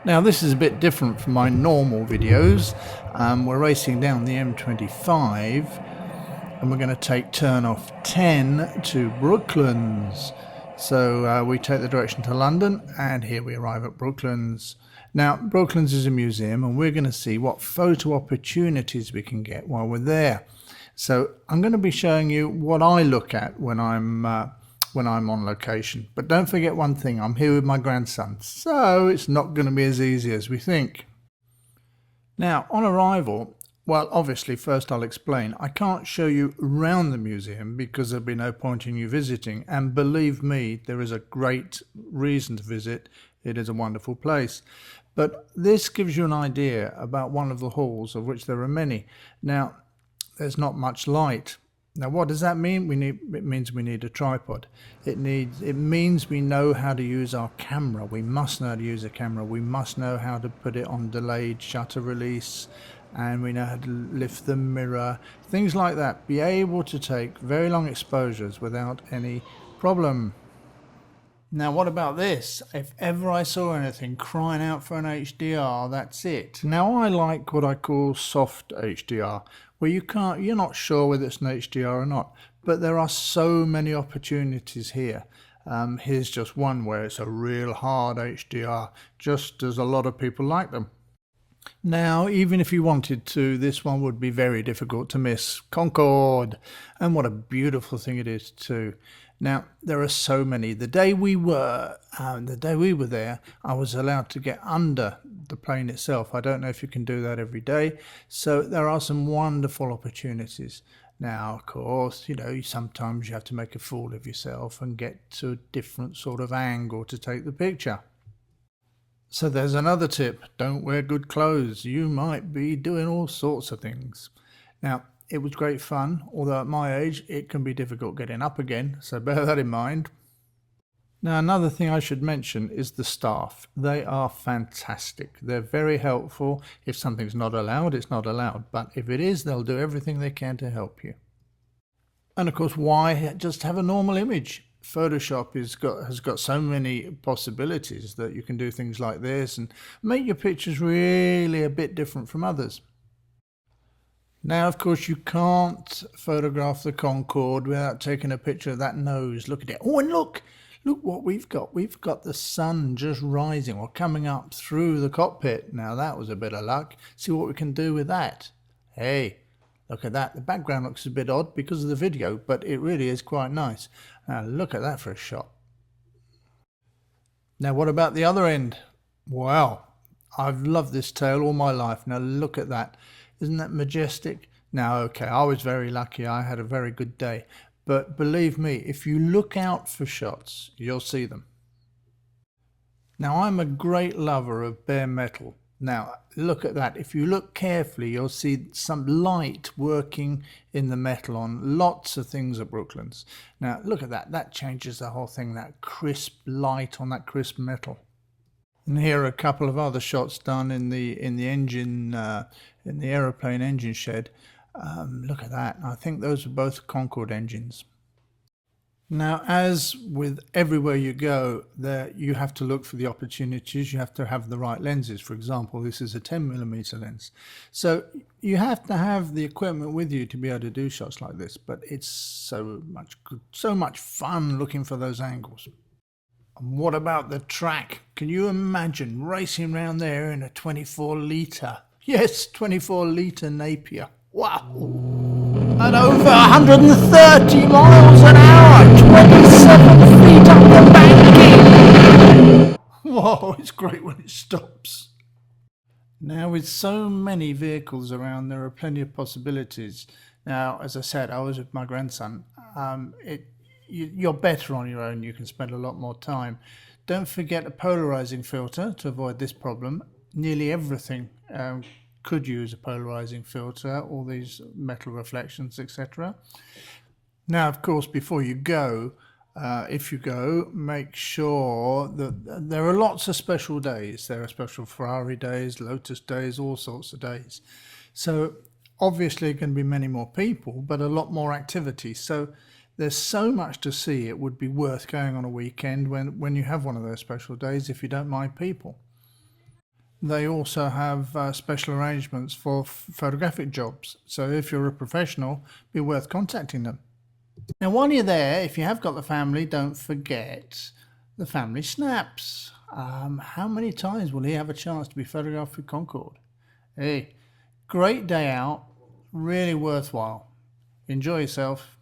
Now this is a bit different from my normal videos. We're racing down the M25 and we're going to take turn off 10 to Brooklands. So we take the direction to London and here we arrive at Brooklands. Now Brooklands is a museum and we're going to see what photo opportunities we can get while we're there. So I'm going to be showing you what I look at when I'm on location. But don't forget one thing, I'm here with my grandson, so it's not going to be as easy as we think. Now, on arrival, well, obviously, first I'll explain. I can't show you around the museum because there'll be no point in you visiting. And believe me, there is a great reason to visit. It is a wonderful place. But this gives you an idea about one of the halls, of which there are many. Now, there's not much light. Now, what does that mean? It means we need a tripod. It means we know how to use our camera. We must know how to use a camera. We must know how to put it on delayed shutter release, and we know how to lift the mirror, things like that. Be able to take very long exposures without any problem. Now, what about this? If ever I saw anything crying out for an HDR, that's it. Now, I like what I call soft HDR, where you're not sure whether it's an HDR or not, but there are so many opportunities here. Here's just one where it's a real hard HDR, just as a lot of people like them. Now, even if you wanted to, this one would be very difficult to miss. Concorde, and what a beautiful thing it is too. Now, there are so many. The day we were there, I was allowed to get under the plane itself. I don't know if you can do that every day. So there are some wonderful opportunities. Now, of course, sometimes you have to make a fool of yourself and get to a different sort of angle to take the picture. So there's another tip. Don't wear good clothes. You might be doing all sorts of things. Now, it was great fun, although at my age it can be difficult getting up again, so bear that in mind. Now, another thing I should mention is the staff. They are fantastic. They're very helpful. If something's not allowed, it's not allowed, but if it is, they'll do everything they can to help you. And of course, why just have a normal image? Photoshop has got so many possibilities that you can do things like this and make your pictures really a bit different from others. Now, of course, you can't photograph the Concorde without taking a picture of that nose. Look at it. Oh, and look what we've got. We've got the sun just rising or coming up through the cockpit. Now, that was a bit of luck. See what we can do with that. Hey, look at that. The background looks a bit odd because of the video, but it really is quite nice. Now, look at that for a shot. Now, what about the other end? Wow, I've loved this tail all my life. Now, look at that. Isn't that majestic? Now, okay, I was very lucky. I had a very good day. But believe me, if you look out for shots, you'll see them. Now, I'm a great lover of bare metal. Now, look at that. If you look carefully, you'll see some light working in the metal on lots of things at Brooklands. Now, look at that. That changes the whole thing, that crisp light on that crisp metal. And here are a couple of other shots done in the engine, in the aeroplane engine shed. Look at that. I think those are both Concorde engines. Now, as with everywhere you go, you have to look for the opportunities. You have to have the right lenses. For example, this is a 10mm lens. So you have to have the equipment with you to be able to do shots like this. But it's so much fun looking for those angles. And what about the track? Can you imagine racing around there in a 24-litre? Yes, 24-litre Napier. Wow! At over 130 miles an hour, 27 feet up the banking! Whoa, it's great when it stops. Now, with so many vehicles around, there are plenty of possibilities. Now, as I said, I was with my grandson. You're better on your own. You can spend a lot more time. Don't forget a polarizing filter to avoid this problem. Nearly everything could use a polarizing filter, all these metal reflections, etc. Now, of course, before you go, if you go, make sure that there are lots of special days. There are special Ferrari days, Lotus days, all sorts of days. So obviously it can be many more people, but a lot more activity. So there's so much to see, it would be worth going on a weekend when you have one of those special days if you don't mind people. They also have special arrangements for photographic jobs. So if you're a professional, be worth contacting them. Now, while you're there, if you have got the family, don't forget the family snaps. How many times will he have a chance to be photographed with Concorde? Hey, great day out, really worthwhile. Enjoy yourself.